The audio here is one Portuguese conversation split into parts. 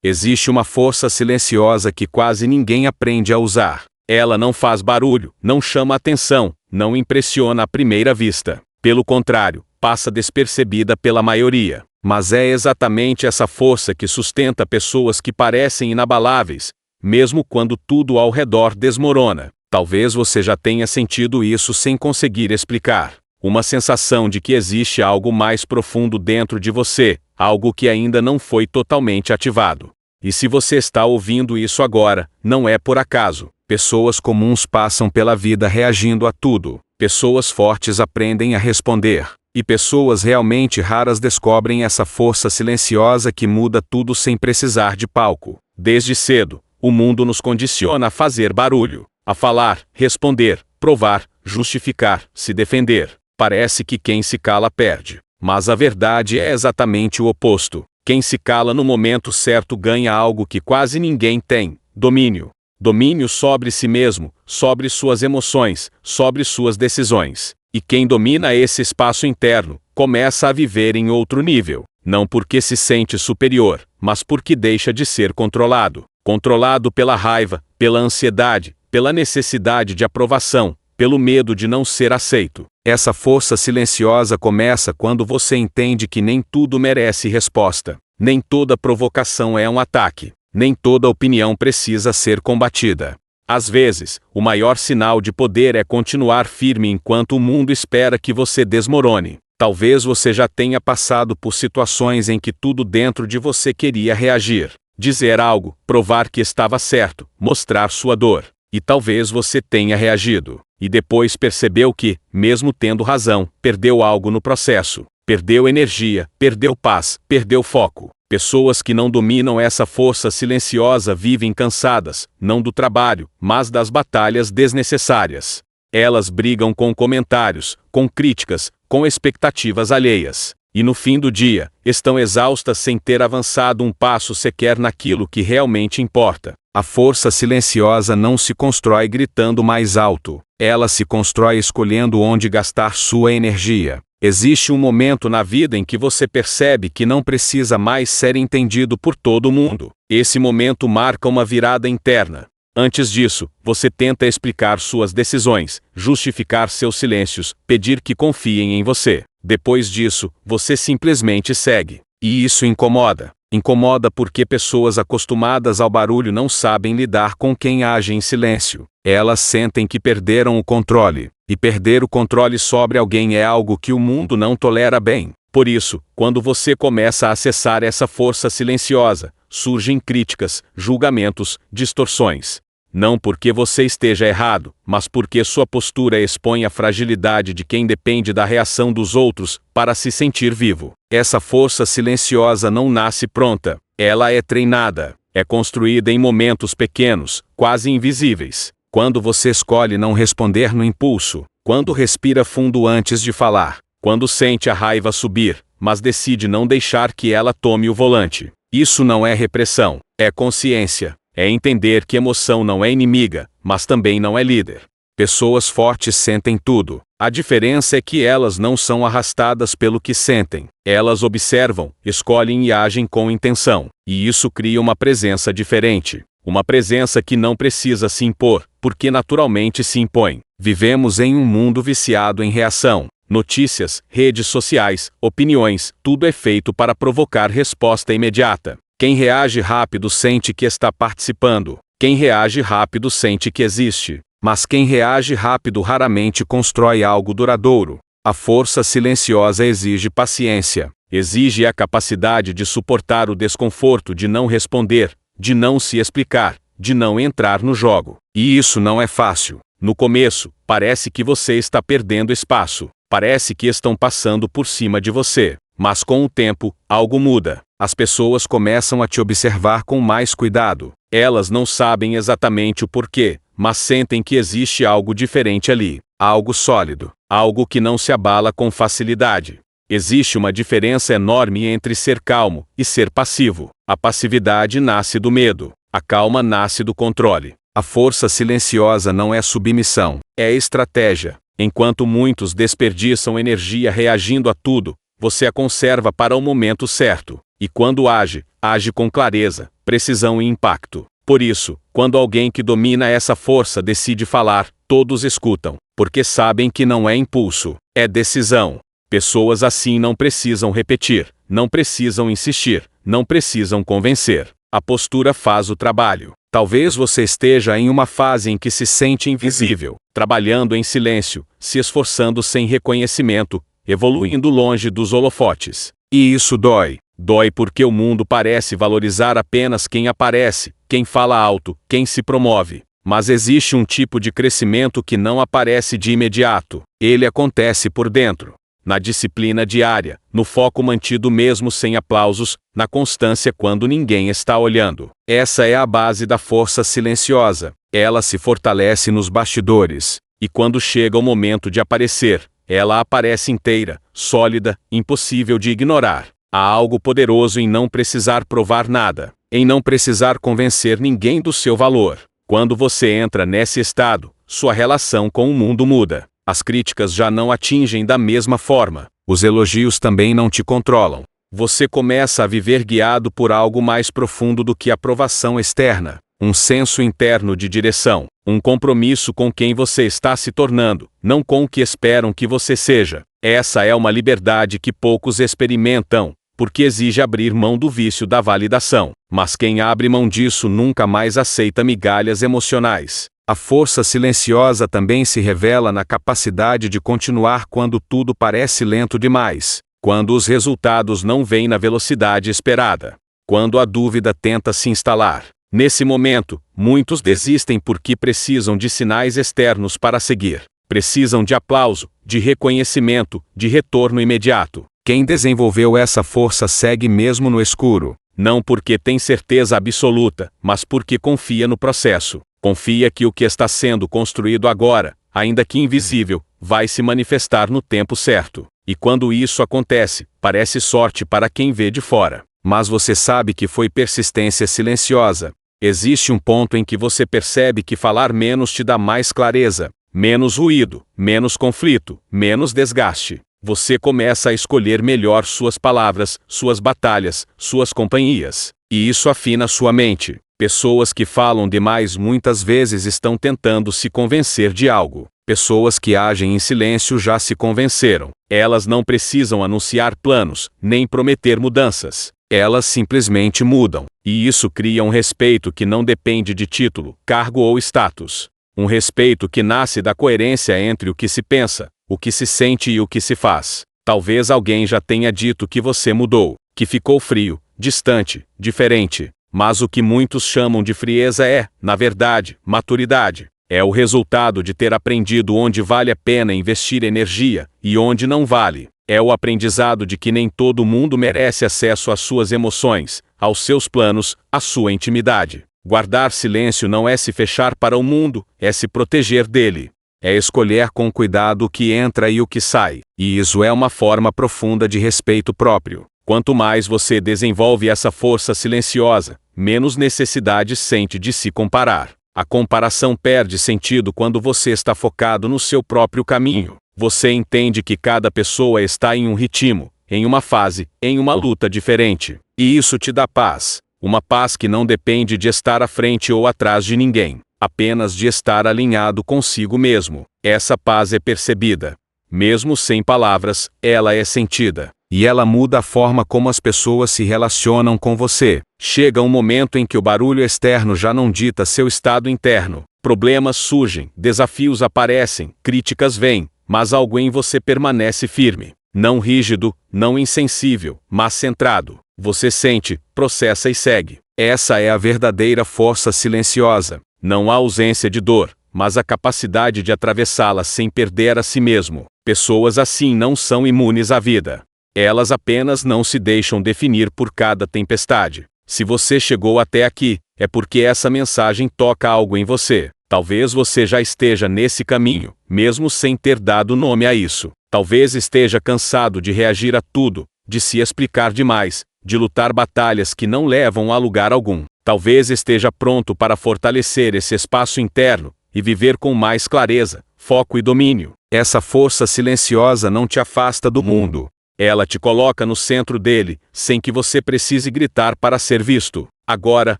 Existe uma força silenciosa que quase ninguém aprende a usar. Ela não faz barulho, não chama atenção, não impressiona à primeira vista. Pelo contrário, passa despercebida pela maioria. Mas é exatamente essa força que sustenta pessoas que parecem inabaláveis, mesmo quando tudo ao redor desmorona. Talvez você já tenha sentido isso sem conseguir explicar. Uma sensação de que existe algo mais profundo dentro de você, algo que ainda não foi totalmente ativado. E se você está ouvindo isso agora, não é por acaso. Pessoas comuns passam pela vida reagindo a tudo. Pessoas fortes aprendem a responder. E pessoas realmente raras descobrem essa força silenciosa que muda tudo sem precisar de palco. Desde cedo, o mundo nos condiciona a fazer barulho, a falar, responder, provar, justificar, se defender. Parece que quem se cala perde. Mas a verdade é exatamente o oposto. Quem se cala no momento certo ganha algo que quase ninguém tem: domínio. Domínio sobre si mesmo, sobre suas emoções, sobre suas decisões. E quem domina esse espaço interno, começa a viver em outro nível. Não porque se sente superior, mas porque deixa de ser controlado. Controlado pela raiva, pela ansiedade, pela necessidade de aprovação, pelo medo de não ser aceito. Essa força silenciosa começa quando você entende que nem tudo merece resposta. Nem toda provocação é um ataque. Nem toda opinião precisa ser combatida. Às vezes, o maior sinal de poder é continuar firme enquanto o mundo espera que você desmorone. Talvez você já tenha passado por situações em que tudo dentro de você queria reagir, dizer algo, provar que estava certo, mostrar sua dor. E talvez você tenha reagido, e depois percebeu que, mesmo tendo razão, perdeu algo no processo. Perdeu energia, perdeu paz, perdeu foco. Pessoas que não dominam essa força silenciosa vivem cansadas, não do trabalho, mas das batalhas desnecessárias. Elas brigam com comentários, com críticas, com expectativas alheias. E no fim do dia, estão exaustas sem ter avançado um passo sequer naquilo que realmente importa. A força silenciosa não se constrói gritando mais alto. Ela se constrói escolhendo onde gastar sua energia. Existe um momento na vida em que você percebe que não precisa mais ser entendido por todo mundo. Esse momento marca uma virada interna. Antes disso, você tenta explicar suas decisões, justificar seus silêncios, pedir que confiem em você. Depois disso, você simplesmente segue. E isso incomoda. Incomoda porque pessoas acostumadas ao barulho não sabem lidar com quem age em silêncio. Elas sentem que perderam o controle. E perder o controle sobre alguém é algo que o mundo não tolera bem. Por isso, quando você começa a acessar essa força silenciosa, surgem críticas, julgamentos, distorções. Não porque você esteja errado, mas porque sua postura expõe a fragilidade de quem depende da reação dos outros para se sentir vivo. Essa força silenciosa não nasce pronta, ela é treinada, é construída em momentos pequenos, quase invisíveis. Quando você escolhe não responder no impulso, quando respira fundo antes de falar, quando sente a raiva subir, mas decide não deixar que ela tome o volante. Isso não é repressão, é consciência. É entender que emoção não é inimiga, mas também não é líder. Pessoas fortes sentem tudo. A diferença é que elas não são arrastadas pelo que sentem. Elas observam, escolhem e agem com intenção. E isso cria uma presença diferente. Uma presença que não precisa se impor, porque naturalmente se impõe. Vivemos em um mundo viciado em reação. Notícias, redes sociais, opiniões, tudo é feito para provocar resposta imediata. Quem reage rápido sente que está participando. Quem reage rápido sente que existe. Mas quem reage rápido raramente constrói algo duradouro. A força silenciosa exige paciência. Exige a capacidade de suportar o desconforto de não responder, de não se explicar, de não entrar no jogo. E isso não é fácil. No começo, parece que você está perdendo espaço. Parece que estão passando por cima de você. Mas com o tempo, algo muda. As pessoas começam a te observar com mais cuidado. Elas não sabem exatamente o porquê, mas sentem que existe algo diferente ali. Algo sólido. Algo que não se abala com facilidade. Existe uma diferença enorme entre ser calmo e ser passivo. A passividade nasce do medo. A calma nasce do controle. A força silenciosa não é submissão, é estratégia. Enquanto muitos desperdiçam energia reagindo a tudo, você a conserva para o momento certo. E quando age, age com clareza, precisão e impacto. Por isso, quando alguém que domina essa força decide falar, todos escutam, porque sabem que não é impulso, é decisão. Pessoas assim não precisam repetir, não precisam insistir, não precisam convencer. A postura faz o trabalho. Talvez você esteja em uma fase em que se sente invisível, trabalhando em silêncio, se esforçando sem reconhecimento, evoluindo longe dos holofotes. E isso dói. Dói porque o mundo parece valorizar apenas quem aparece, quem fala alto, quem se promove. Mas existe um tipo de crescimento que não aparece de imediato. Ele acontece por dentro. Na disciplina diária, no foco mantido mesmo sem aplausos, na constância quando ninguém está olhando. Essa é a base da força silenciosa. Ela se fortalece nos bastidores. E quando chega o momento de aparecer, ela aparece inteira, sólida, impossível de ignorar. Há algo poderoso em não precisar provar nada, em não precisar convencer ninguém do seu valor. Quando você entra nesse estado, sua relação com o mundo muda. As críticas já não atingem da mesma forma. Os elogios também não te controlam. Você começa a viver guiado por algo mais profundo do que a aprovação externa. Um senso interno de direção. Um compromisso com quem você está se tornando, não com o que esperam que você seja. Essa é uma liberdade que poucos experimentam, porque exige abrir mão do vício da validação. Mas quem abre mão disso nunca mais aceita migalhas emocionais. A força silenciosa também se revela na capacidade de continuar quando tudo parece lento demais, quando os resultados não vêm na velocidade esperada, quando a dúvida tenta se instalar. Nesse momento, muitos desistem porque precisam de sinais externos para seguir. Precisam de aplauso, de reconhecimento, de retorno imediato. Quem desenvolveu essa força segue mesmo no escuro, não porque tem certeza absoluta, mas porque confia no processo. Confia que o que está sendo construído agora, ainda que invisível, vai se manifestar no tempo certo. E quando isso acontece, parece sorte para quem vê de fora. Mas você sabe que foi persistência silenciosa. Existe um ponto em que você percebe que falar menos te dá mais clareza, menos ruído, menos conflito, menos desgaste. Você começa a escolher melhor suas palavras, suas batalhas, suas companhias. E isso afina sua mente. Pessoas que falam demais muitas vezes estão tentando se convencer de algo. Pessoas que agem em silêncio já se convenceram. Elas não precisam anunciar planos, nem prometer mudanças. Elas simplesmente mudam. E isso cria um respeito que não depende de título, cargo ou status. Um respeito que nasce da coerência entre o que se pensa, o que se sente e o que se faz. Talvez alguém já tenha dito que você mudou, que ficou frio, distante, diferente. Mas o que muitos chamam de frieza é, na verdade, maturidade. É o resultado de ter aprendido onde vale a pena investir energia e onde não vale. É o aprendizado de que nem todo mundo merece acesso às suas emoções, aos seus planos, à sua intimidade. Guardar silêncio não é se fechar para o mundo, é se proteger dele. É escolher com cuidado o que entra e o que sai. E isso é uma forma profunda de respeito próprio. Quanto mais você desenvolve essa força silenciosa, menos necessidade sente de se comparar. A comparação perde sentido quando você está focado no seu próprio caminho. Você entende que cada pessoa está em um ritmo, em uma fase, em uma luta diferente. E isso te dá paz. Uma paz que não depende de estar à frente ou atrás de ninguém, apenas de estar alinhado consigo mesmo. Essa paz é percebida. Mesmo sem palavras, ela é sentida. E ela muda a forma como as pessoas se relacionam com você. Chega um momento em que o barulho externo já não dita seu estado interno. Problemas surgem, desafios aparecem, críticas vêm, mas algo em você permanece firme. Não rígido, não insensível, mas centrado. Você sente, processa e segue. Essa é a verdadeira força silenciosa. Não há ausência de dor, mas a capacidade de atravessá-la sem perder a si mesmo. Pessoas assim não são imunes à vida. Elas apenas não se deixam definir por cada tempestade. Se você chegou até aqui, é porque essa mensagem toca algo em você. Talvez você já esteja nesse caminho, mesmo sem ter dado nome a isso. Talvez esteja cansado de reagir a tudo, de se explicar demais, de lutar batalhas que não levam a lugar algum. Talvez esteja pronto para fortalecer esse espaço interno e viver com mais clareza, foco e domínio. Essa força silenciosa não te afasta do mundo. Ela te coloca no centro dele, sem que você precise gritar para ser visto. Agora,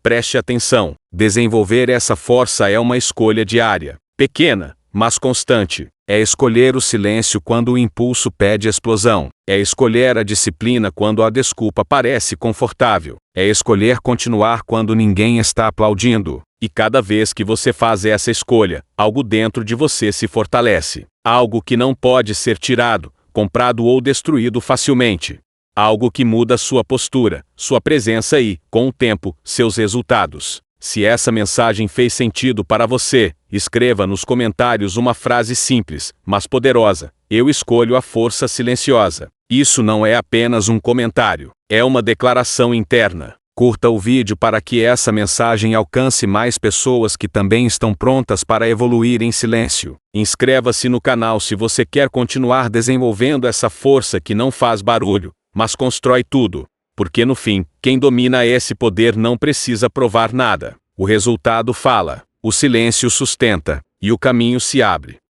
preste atenção. Desenvolver essa força é uma escolha diária. Pequena, mas constante. É escolher o silêncio quando o impulso pede explosão. É escolher a disciplina quando a desculpa parece confortável. É escolher continuar quando ninguém está aplaudindo. E cada vez que você faz essa escolha, algo dentro de você se fortalece. Algo que não pode ser tirado, comprado ou destruído facilmente. Algo que muda sua postura, sua presença e, com o tempo, seus resultados. Se essa mensagem fez sentido para você, escreva nos comentários uma frase simples, mas poderosa: eu escolho a força silenciosa. Isso não é apenas um comentário, é uma declaração interna. Curta o vídeo para que essa mensagem alcance mais pessoas que também estão prontas para evoluir em silêncio. Inscreva-se no canal se você quer continuar desenvolvendo essa força que não faz barulho, mas constrói tudo. Porque no fim, quem domina esse poder não precisa provar nada. O resultado fala, o silêncio sustenta, e o caminho se abre.